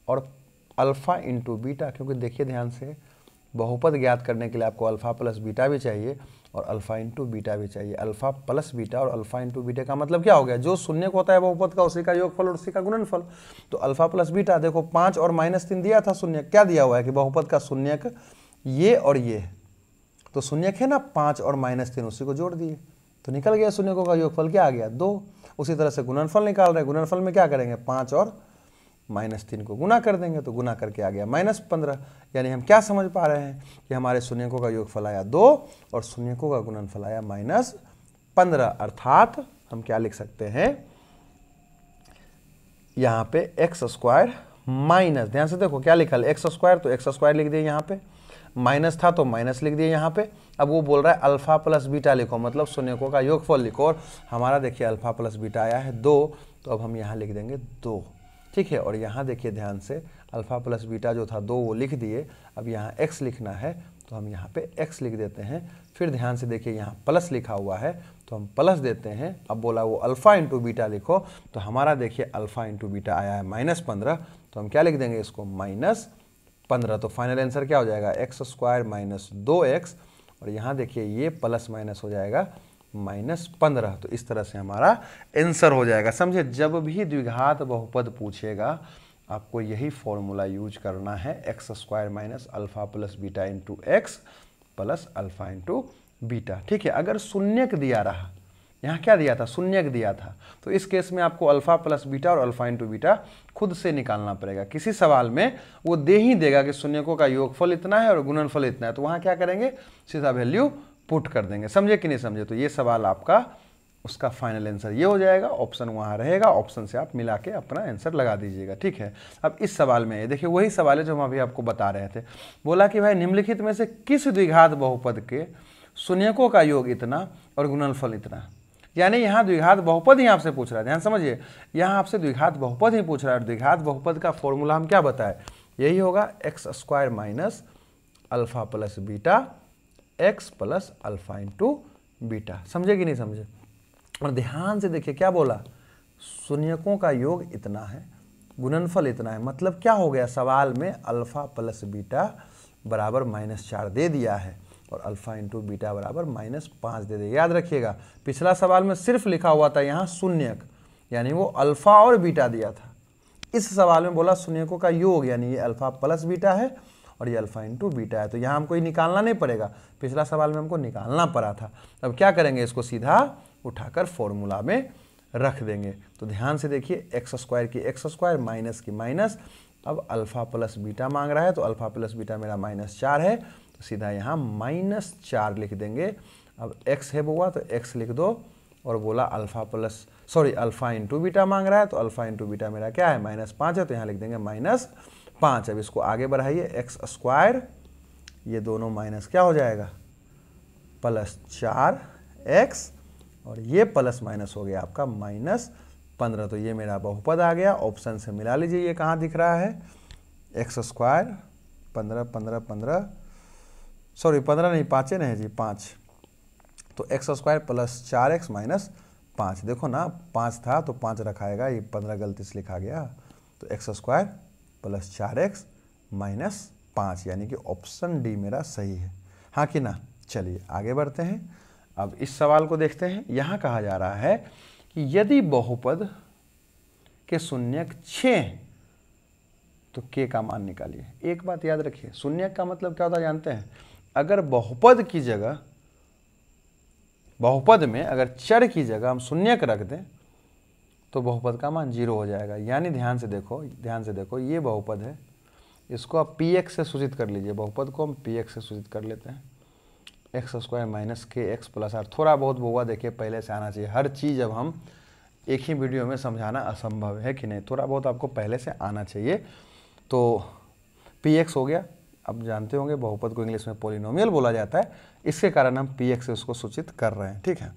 और अल्फा इंटू बीटा, क्योंकि देखिए ध्यान से, बहुपद ज्ञात करने के लिए आपको अल्फा प्लस बीटा भी चाहिए और अल्फा इंटू बीटा भी चाहिए। अल्फा प्लस बीटा और अल्फा इंटू बीटा का मतलब क्या हो गया, जो शून्यक होता है बहुपद का, उसी का योगफल और उसी का गुणनफल। तो अल्फा प्लस बीटा, देखो 5 और -3 दिया था शून्यक, क्या दिया हुआ है कि बहुपद का शून्यक ये और ये, तो शून्यक है ना 5 और -3, उसी को जोड़ दिए तो निकल गया शून्यकों का योगफल, क्या आ गया, 2। उसी तरह से गुणनफल निकाल रहे हैं, गुणनफल में क्या करेंगे, 5 और -3 को गुना कर देंगे, तो गुना करके आ गया -15। यानी हम क्या समझ पा रहे हैं कि हमारे शून्यकों का योगफल आया 2 और शून्यकों का गुणनफल आया -15। अर्थात हम क्या लिख सकते हैं, यहाँ पे x² माइनस, ध्यान से देखो क्या लिखा है, x², तो x² लिख दिए, यहाँ पे माइनस था तो माइनस लिख दिए यहाँ पे। अब वो बोल रहा है अल्फा प्लस बीटा लिखो, मतलब शून्यकों का योगफल लिखो, और हमारा देखिए अल्फा प्लस बीटा आया है 2, तो अब हम यहाँ लिख देंगे 2, ठीक है। और यहाँ देखिए ध्यान से, अल्फा प्लस बीटा जो था 2 वो लिख दिए, अब यहाँ x लिखना है तो हम यहाँ पे x लिख देते हैं। फिर ध्यान से देखिए यहाँ प्लस लिखा हुआ है तो हम प्लस देते हैं। अब बोला वो अल्फा इंटू बीटा लिखो, तो हमारा देखिए अल्फा इंटू बीटा आया है -15, तो हम क्या लिख देंगे इसको, -15। तो फाइनल आंसर क्या हो जाएगा, x² - 2x, और यहाँ देखिए ये प्लस माइनस हो जाएगा -15। तो इस तरह से हमारा आंसर हो जाएगा। समझे, जब भी द्विघात बहुपद पूछेगा आपको यही फॉर्मूला यूज करना है, x² - alpha plus beta into x plus alpha into beta, ठीक है। अगर शून्यक दिया रहा यहाँ क्या दिया था, शून्यक दिया था। तो इस केस में आपको अल्फा प्लस बीटा और अल्फा इंटू बीटा खुद से निकालना पड़ेगा। किसी सवाल में वो दे ही देगा कि शून्यकों का योगफल इतना है और गुणनफल इतना है, तो वहाँ क्या करेंगे, सीधा वैल्यू पुट कर देंगे। समझे कि नहीं समझे? तो ये सवाल आपका उसका फाइनल आंसर ये हो जाएगा, ऑप्शन वहाँ रहेगा, ऑप्शन से आप मिला के अपना आंसर लगा दीजिएगा। ठीक है, अब इस सवाल में देखिए वही सवाल है जो हम अभी आपको बता रहे थे। बोला कि भाई निम्नलिखित में से किस द्विघात बहुपद के शून्यकों का योग इतना और गुणनफल इतना, यानी यहाँ द्विघात बहुपद ही आपसे पूछ रहा है। ध्यान समझिए, यहाँ आपसे द्विघात बहुपद ही पूछ रहा है। द्विघात बहुपद का फॉर्मूला हम क्या बताए, यही होगा x square minus alpha plus beta x plus alpha into beta. समझे कि नहीं समझे? और ध्यान से देखिए क्या बोला, शून्यकों का योग इतना है, गुणनफल इतना है। मतलब क्या हो गया, सवाल में अल्फा प्लस बीटा बराबर -4 दे दिया है और अल्फा इंटू बीटा बराबर -5 दे दिया। याद रखिएगा पिछला सवाल में सिर्फ लिखा हुआ था यहाँ शून्यक, यानी वो अल्फा और बीटा दिया था। इस सवाल में बोला शून्यकों का योग, यानी ये अल्फा प्लस बीटा है और ये अल्फा इंटू बीटा है। तो यहाँ हमको ये निकालना नहीं पड़ेगा, पिछला सवाल में हमको निकालना पड़ा था। अब क्या करेंगे, इसको सीधा उठाकर फॉर्मूला में रख देंगे। तो ध्यान से देखिए, एक्स स्क्वायर की एक्स स्क्वायर, माइनस की माइनस। अब अल्फा प्लस बीटा मांग रहा है तो अल्फा प्लस बीटा मेरा -4 है, तो सीधा यहाँ -4 लिख देंगे। अब x है बुआ तो x लिख दो, और बोला अल्फा इंटू बीटा मांग रहा है तो अल्फा इंटू बीटा मेरा क्या है, -5 है, तो यहाँ लिख देंगे -5। अब इसको आगे बढ़ाइए, एक्स स्क्वायर, ये दोनों माइनस क्या हो जाएगा, +4x, और ये प्लस माइनस हो गया आपका -15। तो ये मेरा बहुपद आ गया। ऑप्शन से मिला लीजिए, ये कहाँ दिख रहा है, एक्स स्क्वायर 15 15 15 सॉरी 15 नहीं, 5 है जी, 5। तो x square plus 4x minus 5, देखो ना 5 था तो 5 रखाएगा, ये 15 गलती से लिखा गया। तो x square plus 4x minus 5, यानी कि ऑप्शन डी मेरा सही है, हाँ कि ना। चलिए आगे बढ़ते हैं। अब इस सवाल को देखते हैं। यहाँ कहा जा रहा है कि यदि बहुपद के शून्यक 6 तो k का मान निकालिए। एक बात याद रखिए, शून्यक का मतलब क्या होता है जानते हैं, अगर बहुपद की जगह, बहुपद में अगर चर की जगह हम शून्यक रख दें तो बहुपद का मान 0 हो जाएगा। यानी ध्यान से देखो, ये बहुपद है, इसको आप px से सूचित कर लीजिए। बहुपद को हम px से सूचित कर लेते हैं, एक्स स्क्वायर माइनस के एक्स प्लस आर। थोड़ा बहुत बुआ देखिए पहले से आना चाहिए, हर चीज़ अब हम एक ही वीडियो में समझाना असंभव है कि नहीं, थोड़ा बहुत आपको पहले से आना चाहिए। तो px हो गया, अब जानते होंगे बहुपद को इंग्लिश में पॉलिनोमियल बोला जाता है, इसके कारण हम px से उसको सूचित कर रहे हैं। ठीक है,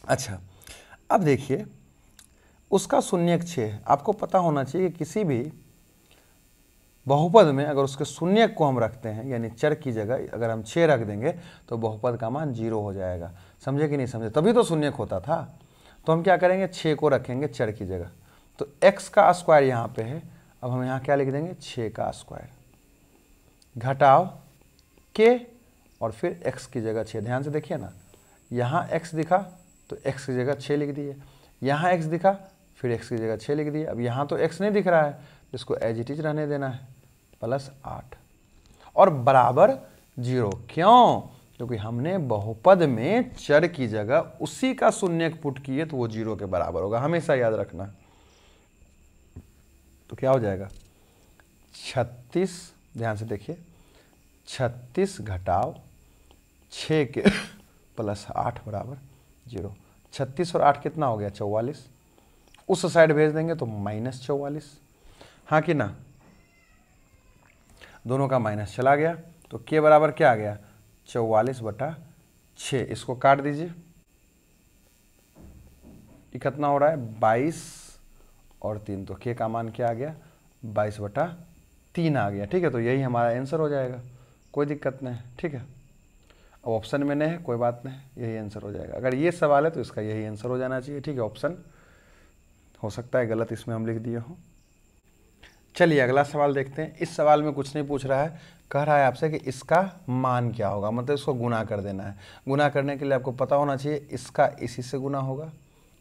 अच्छा अब देखिए उसका शून्यक 6, आपको पता होना चाहिए किसी भी बहुपद में अगर उसके शून्यक को हम रखते हैं, यानी चर की जगह अगर हम 6 रख देंगे तो बहुपद का मान 0 हो जाएगा। समझे कि नहीं समझे? तभी तो शून्यक होता था। तो हम क्या करेंगे, 6 को रखेंगे चर की जगह, तो x का स्क्वायर यहाँ पे है, अब हम यहाँ क्या लिख देंगे, 6 का स्क्वायर घटाओ k, और फिर x की जगह 6। ध्यान से देखिए ना, यहाँ x दिखा तो x की जगह 6 लिख दिए, यहाँ x दिखा फिर x की जगह 6 लिख दिए। अब यहाँ तो x नहीं दिख रहा है, इसको एज इट इज रहने देना है, +8 और बराबर 0। क्यों? क्योंकि हमने बहुपद में चर की जगह उसी का शून्यक पुट किए तो वो 0 के बराबर होगा, हमेशा याद रखना। तो क्या हो जाएगा, 36, ध्यान से देखिए, 36 घटाओ 6 के +8 बराबर 0। 36 और 8 कितना हो गया, 44। उस साइड भेज देंगे तो -44, हाँ कि ना। दोनों का माइनस चला गया तो k बराबर क्या आ गया, 44/6। इसको काट दीजिए, ये कितना हो रहा है, 22 और 3, तो k का मान क्या आ गया, 22/3 आ गया। ठीक है, तो यही हमारा आंसर हो जाएगा, कोई दिक्कत नहीं। ठीक है, अब ऑप्शन में नहीं है, कोई बात नहीं, यही आंसर हो जाएगा। अगर ये सवाल है तो इसका यही आंसर हो जाना चाहिए। ठीक है, ऑप्शन हो सकता है गलत इसमें हम लिख दिए हों। चलिए अगला सवाल देखते हैं। इस सवाल में कुछ नहीं पूछ रहा है, कह रहा है आपसे कि इसका मान क्या होगा, मतलब इसको गुना कर देना है। गुना करने के लिए आपको पता होना चाहिए इसका इसी से गुना होगा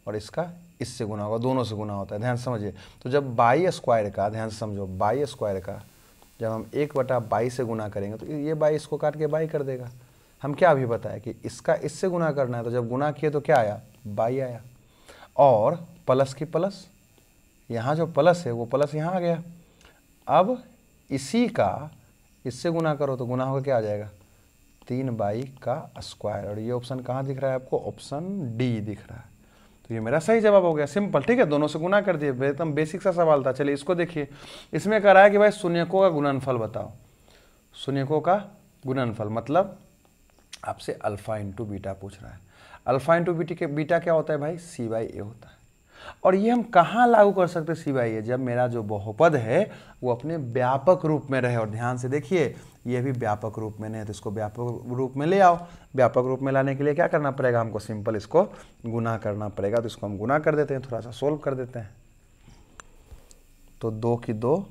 और इसका इससे गुना होगा, दोनों से गुना होता है। ध्यान समझिए, तो जब बाई स्क्वायर का, ध्यान से समझो, बाई स्क्वायर का जब हम 1/22 से गुना करेंगे तो ये बाई इसको काट के बाई कर देगा, हम क्या अभी बताया कि इसका इससे गुना करना है, तो जब गुना किए तो क्या आया, बाई आया, और प्लस की प्लस, यहाँ जो प्लस है वो प्लस यहाँ आ गया। अब इसी का इससे गुना करो तो गुना होकर क्या आ जाएगा, 3 का स्क्वायर, और ये ऑप्शन कहाँ दिख रहा है आपको, ऑप्शन डी दिख रहा है। तो ये मेरा सही जवाब हो गया, सिंपल, ठीक है, दोनों से गुना कर दिए, एकदम बेसिक सा सवाल था। चलिए इसको देखिए, इसमें कह रहा है कि भाई शून्यकों का गुणनफल बताओ। शून्यकों का गुणनफल मतलब आपसे अल्फा इंटू बीटा पूछ रहा है। अल्फा इंटू बीटा क्या होता है भाई, सी बाई ए होता है। और ये हम कहाँ लागू कर सकते हैं सी बाई ए, जब मेरा जो बहुपद है वो अपने व्यापक रूप में रहे। और ध्यान से देखिए, ये भी व्यापक रूप में नहीं है, तो इसको व्यापक रूप में ले आओ। व्यापक रूप में लाने के लिए क्या करना पड़ेगा हमको, सिंपल इसको गुना करना पड़ेगा। तो इसको हम गुना कर देते हैं, थोड़ा सा सोल्व कर देते हैं। तो 2 की 2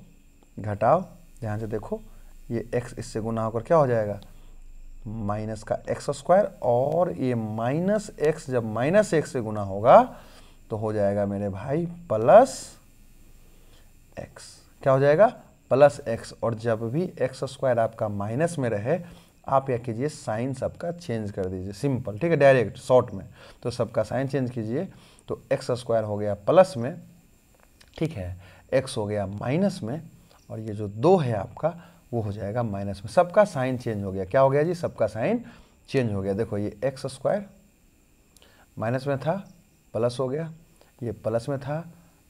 घटाओ, ध्यान से देखो, ये x इससे गुना होकर क्या हो जाएगा, माइनस का एक्स स्क्वायर, और ये माइनस एक्स जब माइनस एक्स से गुना होगा तो हो जाएगा मेरे भाई प्लस एक्स। क्या हो जाएगा, प्लस एक्स। और जब भी एक्स स्क्वायर आपका माइनस में रहे, आप क्या कीजिए, साइन सबका चेंज कर दीजिए, सिंपल, ठीक है, डायरेक्ट शॉर्ट में। तो सबका साइन चेंज कीजिए, तो एक्स स्क्वायर हो गया प्लस में, ठीक है, एक्स हो गया माइनस में, और ये जो 2 है आपका वो हो जाएगा माइनस में। सबका साइन चेंज हो गया, क्या हो गया जी, सबका साइन चेंज हो गया। देखो ये एक्स स्क्वायर माइनस में था, प्लस हो गया, ये प्लस में था,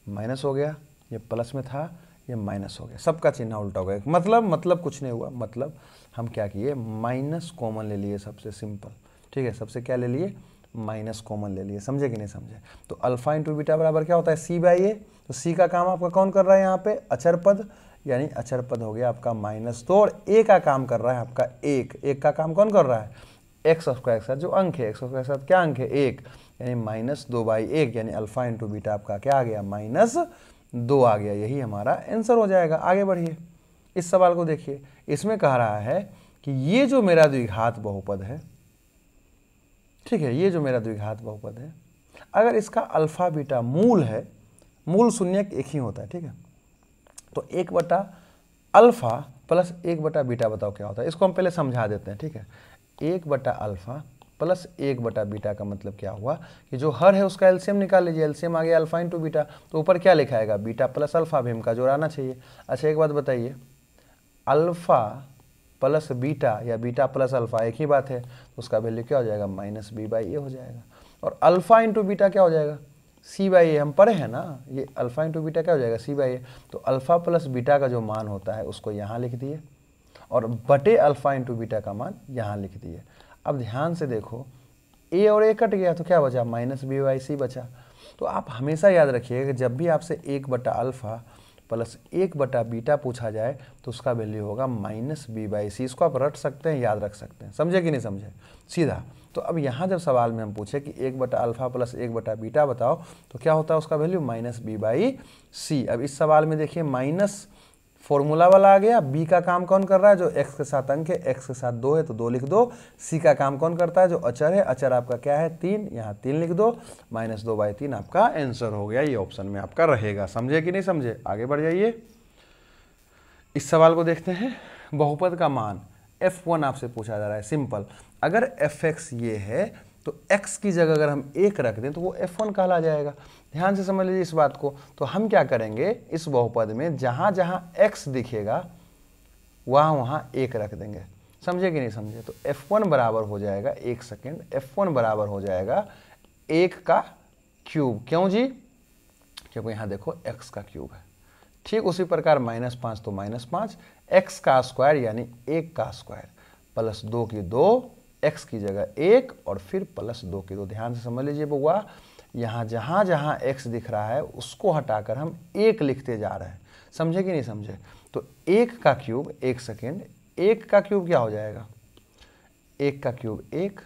माइनस हो गया, ये प्लस में था, ये माइनस हो गया, सबका चिन्ह उल्टा हो गया। मतलब कुछ नहीं हुआ, मतलब हम क्या किए, माइनस कॉमन ले लिए, सबसे सिंपल, ठीक है, सबसे क्या ले लिए, माइनस कॉमन ले लिए। समझे कि नहीं समझे। तो अल्फा इंटू बीटा बराबर क्या होता है, सी बाई ए। तो सी का काम आपका कौन कर रहा है यहाँ पे, अचर पद, यानी अचर पद हो गया आपका -2, और ए का काम कर रहा है आपका एक का काम कौन कर रहा है, एक्स स्क्वायर के साथ जो अंक है, एक्स स्क्वायर के साथ क्या अंक है, 1, यानी -2/1, यानी अल्फा इंटू बीटा आपका क्या आ गया, -2 आ गया। यही हमारा आंसर हो जाएगा। आगे बढ़िए, इस सवाल को देखिए, इसमें कह रहा है कि ये जो मेरा द्विघात बहुपद है, ठीक है, ये जो मेरा द्विघात बहुपद है, अगर इसका अल्फा बीटा मूल है, मूल शून्यक एक ही होता है, ठीक है, तो 1/अल्फा प्लस 1/बीटा बताओ क्या होता है। इसको हम पहले समझा देते हैं, ठीक है। 1/अल्फा प्लस 1/बीटा का मतलब क्या हुआ कि जो हर है उसका एलसीएम निकाल लीजिए। एलसीएम आ गया अल्फा इंटू बीटा, तो ऊपर क्या लिखा आएगा, बीटा प्लस अल्फा, भी इनका जोड़ आना चाहिए। अच्छा एक बात बताइए, अल्फा प्लस बीटा या बीटा प्लस अल्फा एक ही बात है, तो उसका वैल्यू क्या हो जाएगा, -b/a हो जाएगा। और अल्फा इंटू बीटा क्या हो जाएगा, c/a, हम पढ़े हैं ना, ये अल्फा इंटू बीटा क्या हो जाएगा, c/a। तो अल्फा प्लस बीटा का जो मान होता है उसको यहाँ लिख दिए, और बटे अल्फा इंटू बीटा का मान यहाँ लिख दिए। अब ध्यान से देखो, a और a कट गया तो क्या बचा, -b/c बचा। तो आप हमेशा याद रखिएगा कि जब भी आपसे 1/अल्फा प्लस 1/बीटा पूछा जाए तो उसका वैल्यू होगा -b/c। इसको आप रट सकते हैं, याद रख सकते हैं, समझे कि नहीं समझे, सीधा। तो अब यहाँ जब सवाल में हम पूछे कि 1/अल्फा प्लस 1/बीटा बताओ, तो क्या होता है उसका वैल्यू, -b/c। अब इस सवाल में देखिए, माइनस फॉर्मूला वाला आ गया, बी का काम कौन कर रहा है, जो एक्स के साथ अंक है, एक्स के साथ 2 है तो 2 लिख दो। सी का काम कौन करता है, जो अचर है, अचर आपका क्या है, 3, यहाँ 3 लिख दो, -2/3 आपका आंसर हो गया। ये ऑप्शन में आपका रहेगा। समझे कि नहीं समझे, आगे बढ़ जाइए। इस सवाल को देखते हैं, बहुपद का मान f1 आपसे पूछा जा रहा है। सिंपल, अगर fx ये है तो x की जगह अगर हम 1 रख दें तो वो f1 कहला जाएगा। ध्यान से समझ लीजिए इस बात को। तो हम क्या करेंगे, इस बहुपद में जहाँ जहाँ x दिखेगा वहाँ वहाँ 1 रख देंगे। समझे कि नहीं समझे। तो f1 बराबर हो जाएगा, एक सेकेंड, f1 बराबर हो जाएगा 1 का क्यूब। क्यों जी, क्योंकि यहाँ देखो x का क्यूब है। ठीक उसी प्रकार -5 तो -5, x का स्क्वायर यानी 1 का स्क्वायर, प्लस 2 की 2, x की जगह 1 और फिर प्लस 2 की 2। ध्यान से समझ लीजिए बउआ, यहाँ जहाँ जहाँ x दिख रहा है उसको हटाकर हम 1 लिखते जा रहे हैं। समझे कि नहीं समझे। तो 1 का क्यूब, एक सेकेंड, 1 का क्यूब क्या हो जाएगा, 1 का क्यूब 1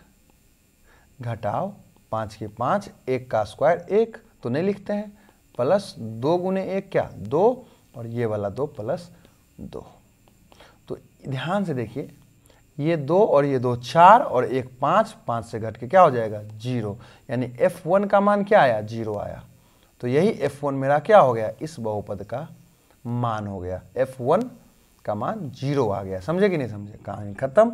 घटाओ 5 की 5, 1 का स्क्वायर 1 तो नहीं लिखते हैं, प्लस 2 गुने 1 क्या 2, और ये वाला 2 प्लस 2। तो ध्यान से देखिए, ये 2 और ये 2 4 और 1 5, 5 से घट के क्या हो जाएगा 0, यानी f1 का मान क्या आया 0 आया। तो यही f1 मेरा क्या हो गया, इस बहुपद का मान हो गया, f1 का मान 0 आ गया। समझे कि नहीं समझे, कहानी खत्म।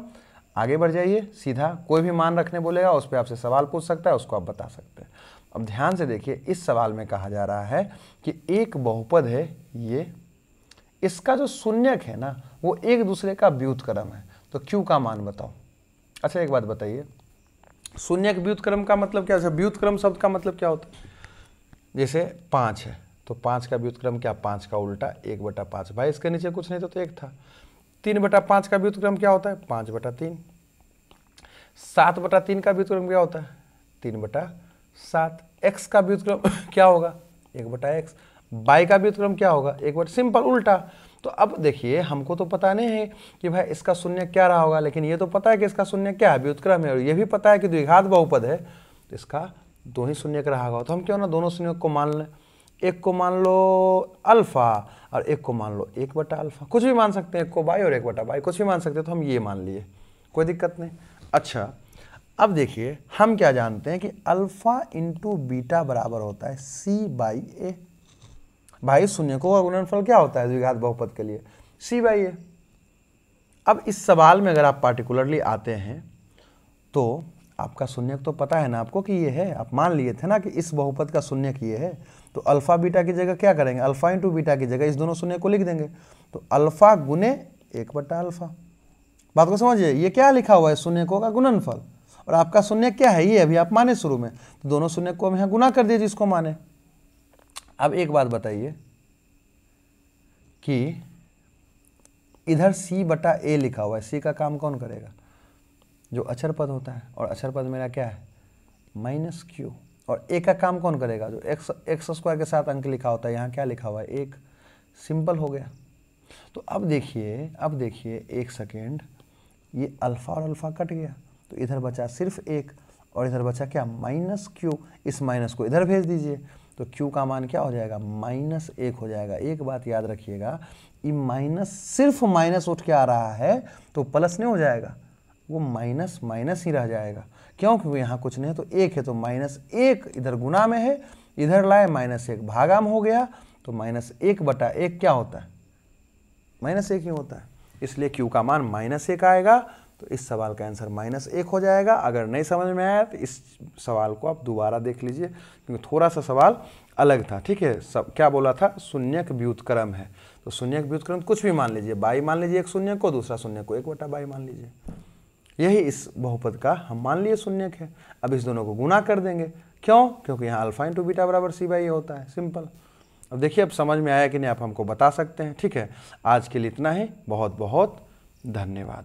आगे बढ़ जाइए, सीधा कोई भी मान रखने बोलेगा उस पर आपसे सवाल पूछ सकता है, उसको आप बता सकते हैं। अब ध्यान से देखिए, इस सवाल में कहा जा रहा है कि एक बहुपद है ये, इसका जो शून्यक है ना वो एक दूसरे का व्युत्क्रम है, तो क्यू का मान बताओ। अच्छा एक बात बताइए, शून्यक व्युत्क्रम का मतलब क्या है? व्युत्क्रम शब्द का मतलब क्या होता है? जैसे 5 है तो 5 का व्युत्क्रम क्या? 5 का उल्टा 1/5। भाई इसके नीचे कुछ नहीं तो 1 था। 3/5 का व्युत्क्रम क्या होता है? 5/3। 7/3 का व्युत्क्रम क्या होता है? 3/7। x का व्युत्क्रम क्या होगा? 1/x। y का व्युत्क्रम क्या होगा? 1/, सिंपल उल्टा। तो अब देखिए, हमको तो पता नहीं है कि भाई इसका शून्य क्या रहा होगा, लेकिन ये तो पता है कि इसका शून्य क्या है, व्युत्क्रम है, और ये भी पता है कि द्विघात बहुपद है तो इसका दो ही शून्य रहा होगा। तो हम क्यों ना दोनों शून्य को मान लें, एक को मान लो अल्फा और एक को मान लो 1/अल्फा, कुछ भी मान सकते हैं, एक को बाई और 1/बाई, कुछ भी मान सकते हैं। तो हम ये मान लिए, कोई दिक्कत नहीं। अच्छा अब देखिए, हम क्या जानते हैं कि अल्फा इंटू बीटा बराबर होता है C/A। भाई शून्य को गुणनफल क्या होता है द्विघात बहुपद के लिए? C/A। अब इस सवाल में अगर आप पार्टिकुलरली आते हैं तो आपका शून्यक तो पता है ना आपको कि ये है, आप मान लिए थे ना कि इस बहुपद का शून्यक ये है। तो अल्फा बीटा की जगह क्या करेंगे? अल्फा इंटू बीटा की जगह इस दोनों शून्य को लिख देंगे, तो अल्फा गुने 1/अल्फा। बात को समझिए, ये क्या लिखा हुआ है? शून्यकों का गुणनफल, और आपका शून्य क्या है? ये अभी आप माने शुरू में, तो दोनों शून्य को हम यहाँ गुना कर दीजिए जिसको माने। अब एक बात बताइए कि इधर C/A लिखा हुआ है, C का काम कौन करेगा? जो अचर पद होता है, और अचर पद मेरा क्या है? -q। और a का काम कौन करेगा? जो x² के साथ अंक लिखा होता है, यहाँ क्या लिखा हुआ है? 1। सिंपल हो गया। तो अब देखिए एक सेकेंड, ये अल्फा और अल्फा कट गया तो इधर बचा सिर्फ 1, और इधर बचा क्या? -q। इस माइनस को इधर भेज दीजिए तो q का मान क्या हो जाएगा? -1 हो जाएगा। एक बात याद रखिएगा, ये माइनस, सिर्फ माइनस उठ के आ रहा है तो प्लस नहीं हो जाएगा, वो माइनस माइनस ही रह जाएगा। क्यों? क्योंकि यहाँ कुछ नहीं है तो 1 है, तो -1 इधर गुना में है, इधर लाए -1 भागा में हो गया, तो -1/1 क्या होता है? -1 ही होता है। इसलिए q का मान -1 आएगा। तो इस सवाल का आंसर -1 हो जाएगा। अगर नहीं समझ में आया तो इस सवाल को आप दोबारा देख लीजिए, क्योंकि थोड़ा सा सवाल अलग था। ठीक है, सब क्या बोला था? शून्यक व्युत्क्रम है, तो शून्यक व्युत्क्रम कुछ भी मान लीजिए, बाई मान लीजिए एक शून्य को, दूसरा शून्य को 1/बाई मान लीजिए। यही इस बहुपद का हम मान लिए शून्यक है। अब इस दोनों को गुना कर देंगे, क्यों? क्योंकि यहाँ अल्फा इंटू बीटा बराबर C/A होता है, सिंपल। अब देखिए, अब समझ में आया कि नहीं, आप हमको बता सकते हैं। ठीक है, आज के लिए इतना ही। बहुत बहुत धन्यवाद।